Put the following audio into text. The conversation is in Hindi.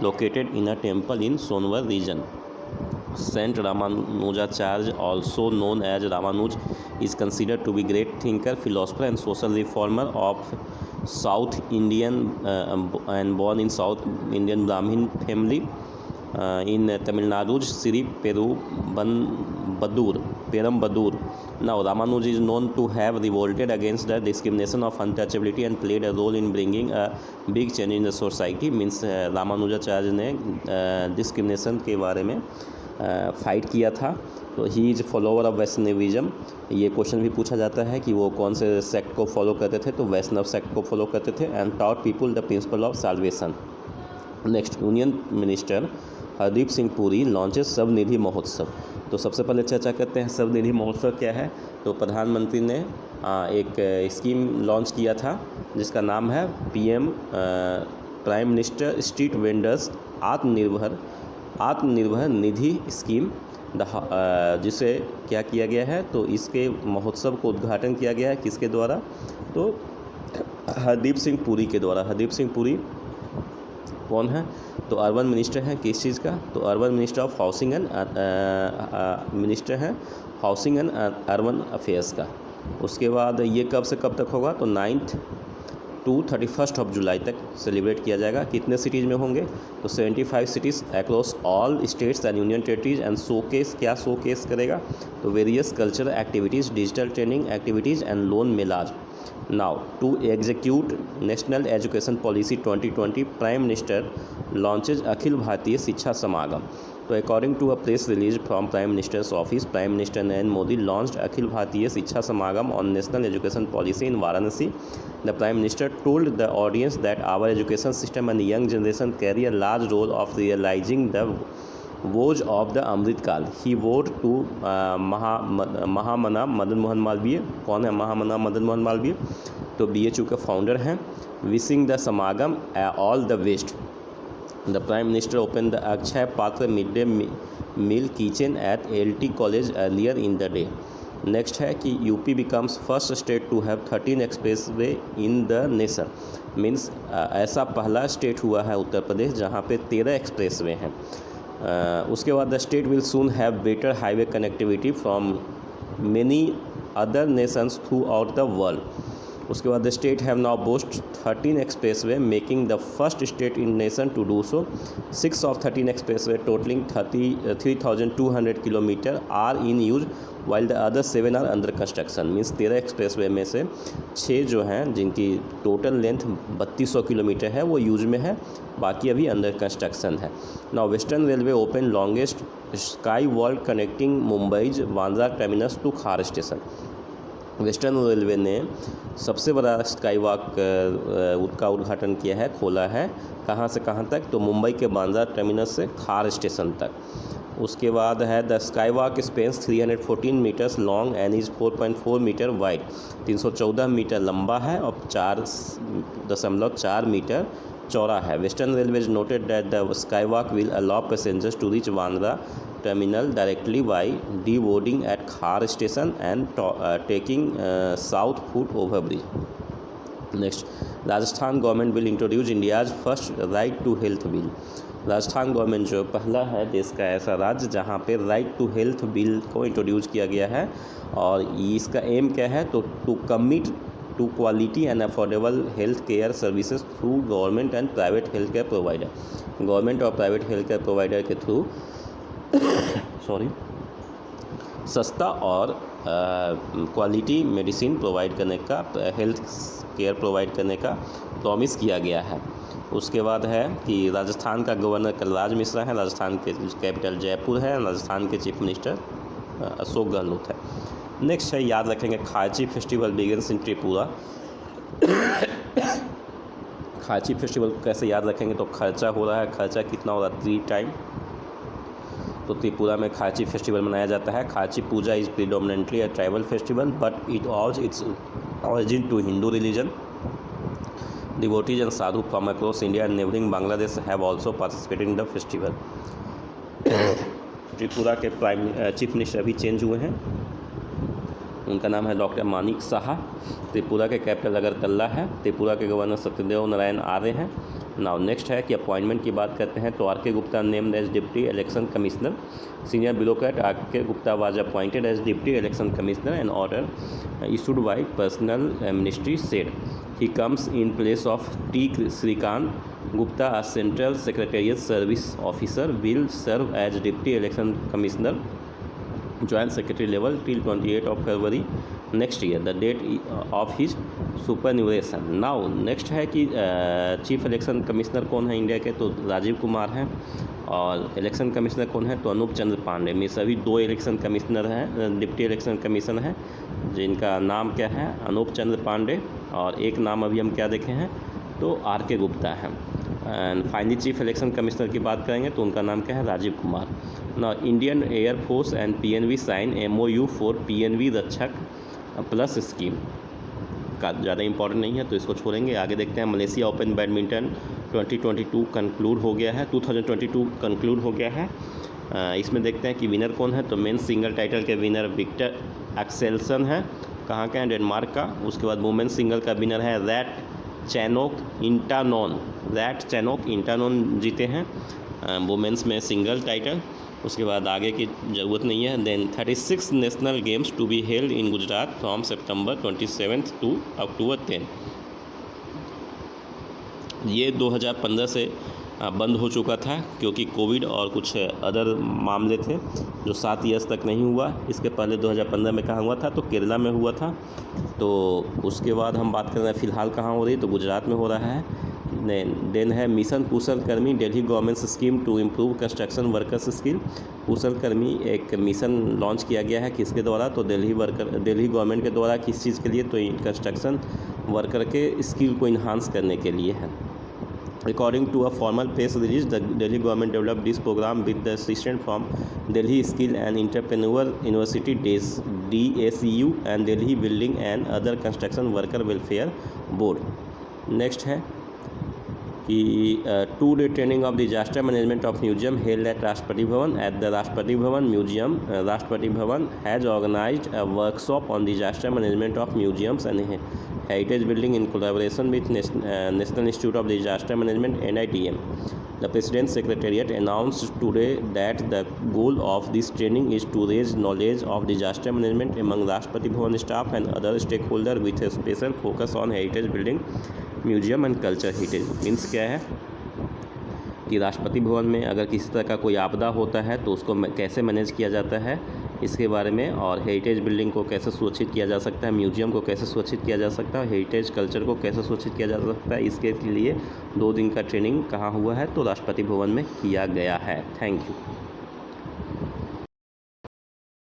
located in a temple in Sonwar region. Saint Ramanujacharya, also known as Ramanuj, is considered to be great thinker, philosopher and social reformer of South Indian and born in South Indian Brahmin family in Tamil Nadu's Sri Perumbadur. Now, Ramanuj is known to have revolted against the discrimination of untouchability and played a role in bringing a big change in the society. Means Ramanujacharya ने डिस्क्रिमिनेशन के बारे में फाइट किया था. तो he is follower of Vaishnavism. ये क्वेश्चन भी पूछा जाता है कि वो कौन से सेक्ट को फॉलो करते थे, तो वैष्णव सेक्ट को फॉलो करते थे. And taught people the principle of solvation. Next, union minister Hardeep Singh Puri launches Svanidhi महोत्सव. तो सबसे पहले चर्चा करते हैं स्वनिधि महोत्सव क्या है. तो प्रधानमंत्री ने एक स्कीम लॉन्च किया था जिसका नाम है PM prime minister street vendors Atmanirbhar Nidhi scheme, जिसे क्या किया गया है, तो इसके महोत्सव को उद्घाटन किया गया है किसके द्वारा, तो हरदीप सिंह पुरी के द्वारा. हरदीप सिंह पुरी कौन है, तो अर्बन मिनिस्टर हैं किस चीज़ का, तो urban minister of housing and minister हैं हाउसिंग एंड अर्बन अफेयर्स का. उसके बाद ये कब से कब तक होगा, तो 9 to 31 जुलाई तक सेलिब्रेट किया जाएगा. कितने सिटीज़ में होंगे, तो 75 cities across all states and union territories. And showcase क्या शोकेस करेगा, तो various cultural activities, digital training activities and loan मेलाज. Now to execute national education policy 2020, prime minister launches Akhil Bharatiya Shiksha Samagam. तो according to a press release from prime minister's office, prime minister Narendra Modi launched Akhil Bharatiya Shiksha Samagam on national education policy in Varanasi. The Prime Minister told the audience that our education system and young generation carry a large role of realizing the woes of the Amrit Kal. He vowed to महामना मदन मोहन मालवीय. कौन है महामना मदन मोहन मालवीय, तो BHU के फाउंडर हैं. विशिंग द समागम all the best. The Prime Minister opened the Akshaya Patra midday meal kitchen at LT College earlier in the day. Next है कि UP becomes first state to have 13 expressway in the nation. Means ऐसा पहला स्टेट हुआ है उत्तर प्रदेश जहाँ पे 13 एक्सप्रेसवे हैं. उसके बाद the state will soon have better highway connectivity from many other nations throughout the world. उसके बाद the state have now boast 13 expressway making the first state in nation to do so. 6 of 13 expressway totalling 3,200 kilometre are in use while the other 7 are under construction. Means 13 expressway में से 6 जो हैं जिनकी टोटल लेंथ 3200 किलोमीटर है वो यूज में है, बाकी अभी अंडर कंस्ट्रक्शन है. Now western railway open longest sky वॉल्ट connecting Mumbai's Bandra terminus to Khar station. Western railway ने सबसे बड़ा स्काई वॉक का उद्घाटन किया है, खोला है. कहाँ से कहाँ तक, तो मुंबई के बांद्रा टर्मिनस से खार स्टेशन तक. उसके बाद है the sky walk spans 314 metres long and is 4.4 metre wide. 314 metre लंबा है और 4.4 मीटर चौड़ा है. Western railway noted that the sky walk will allow passengers to reach Bandra terminal directly by deboarding at Khar station and taking South Foot overbridge. Next, Rajasthan government will introduce India's first right to health bill. Rajasthan government जो पहला है देश का ऐसा राज्य जहाँ पे राइट टू हेल्थ बिल को इंट्रोड्यूस किया गया है. और इसका एम क्या है, तो to commit to quality and affordable health care services through government and private health care provider. Government और प्राइवेट हेल्थ केयर प्रोवाइडर के थ्रू सस्ता और क्वालिटी मेडिसिन प्रोवाइड करने का, हेल्थ केयर प्रोवाइड करने का प्रॉमिस किया गया है. उसके बाद है कि राजस्थान का गवर्नर कलराज मिश्रा है, राजस्थान के कैपिटल जयपुर है, राजस्थान के चीफ मिनिस्टर अशोक गहलोत है. नेक्स्ट है, याद रखेंगे Khachi festival begins in Tripura. Khachi festival कैसे याद रखेंगे, तो खर्चा हो रहा है, खर्चा कितना हो रहा है, 3 टाइम. तो त्रिपुरा में खाची फेस्टिवल मनाया जाता है. Kharchi Puja is predominantly a tribal festival but it owes its origin to Hindu religion. Devotees and sadhu from across India and neighboring Bangladesh have also participated in the festival. Tripura के चीफ मिनिस्टर अभी चेंज हुए हैं. उनका नाम है डॉक्टर मानिक साहा। त्रिपुरा के कैपिटल अगरतला है। त्रिपुरा के गवर्नर सत्यदेव नारायण आर्य हैं। नाउ नेक्स्ट है कि अपॉइंटमेंट की बात करते हैं तो R K. Gupta named as deputy election commissioner. Senior bureaucrat R K. Gupta was appointed as deputy election commissioner and order issued by personnel ministry said he comes in place of T. Srikant Gupta, a central secretariat service officer, will serve as deputy election commissioner joint secretary level till 28 of February next year, the date of his superannuation. Now next है कि चीफ इलेक्शन कमिश्नर कौन है इंडिया के, तो राजीव कुमार हैं। और इलेक्शन कमिश्नर कौन है, तो अनूप चंद्र पांडे। में सभी दो इलेक्शन कमिश्नर हैं, डिप्टी इलेक्शन कमीशन है, जिनका नाम क्या है, अनूप चंद्र पांडे। और एक नाम अभी हम क्या देखे हैं, तो आर.के. गुप्ता है। And finally chief election commissioner की बात करेंगे तो उनका नाम क्या है, राजीव कुमार। ना Indian air force and PNV sign MOU for PNV Rakshak plus scheme का ज़्यादा इंपॉर्टेंट नहीं है तो इसको छोड़ेंगे। आगे देखते हैं मलेशिया ओपन बैडमिंटन 2022 कंक्लूड हो गया है, 2022 कंक्लूड हो गया है। इसमें देखते हैं कि विनर कौन है, तो मेंस सिंगल टाइटल के विनर विक्टर एक्सेल्सन है, कहाँ का है, डेनमार्क का। उसके बाद वुमेन्स सिंगल का विनर है रैट चैनोक इंटानोन जीते हैं वुमेन्स में सिंगल टाइटल। उसके बाद आगे की ज़रूरत नहीं है। Then 36 national games to be held in Gujarat from September 27 to October 10। ये 2015 से बंद हो चुका था क्योंकि कोविड और कुछ अदर मामले थे जो 7 ईयर्स तक नहीं हुआ। इसके पहले 2015 में कहाँ हुआ था, तो केरला में हुआ था। तो उसके बाद हम बात कर रहे हैं फ़िलहाल कहाँ हो रही, तो गुजरात में हो रहा है। देन है mission Kushal Karmi Delhi government scheme to improve construction workers skill. Kushal Karmi एक मिशन लॉन्च किया गया है, किसके द्वारा, तो दिल्ली गवर्नमेंट के द्वारा। किस चीज़ के लिए, तो कंस्ट्रक्शन वर्कर के स्किल को इन्हांस करने के लिए है। According to a formal press release, the Delhi government developed this program with the assistance from Delhi Skill and Entrepreneur University DSCU and Delhi Building and Other Construction Worker Welfare Board. Next है कि 2-day training of disaster management of museum held at Rashtrapati Bhavan. At the Rashtrapati Bhavan Museum, Rashtrapati Bhavan has organized a workshop on disaster management of museums and heritage building in collaboration with National Institute of Disaster Management NITM. The President's Secretariat announced today that the goal of this training is to raise knowledge of disaster management among Rashtrapati Bhavan staff and other stakeholders with a special focus on heritage building, museum and culture heritage. Means क्या है कि राष्ट्रपति भवन में अगर किसी तरह का कोई आपदा होता है तो उसको कैसे मैनेज किया जाता है इसके बारे में, और हेरिटेज बिल्डिंग को कैसे सुरक्षित किया जा सकता है, म्यूजियम को कैसे सुरक्षित किया जा सकता है, हेरिटेज कल्चर को कैसे सुरक्षित किया जा सकता है, इसके लिए 2 दिन का ट्रेनिंग कहाँ हुआ है, तो राष्ट्रपति भवन में किया गया है। Thank you.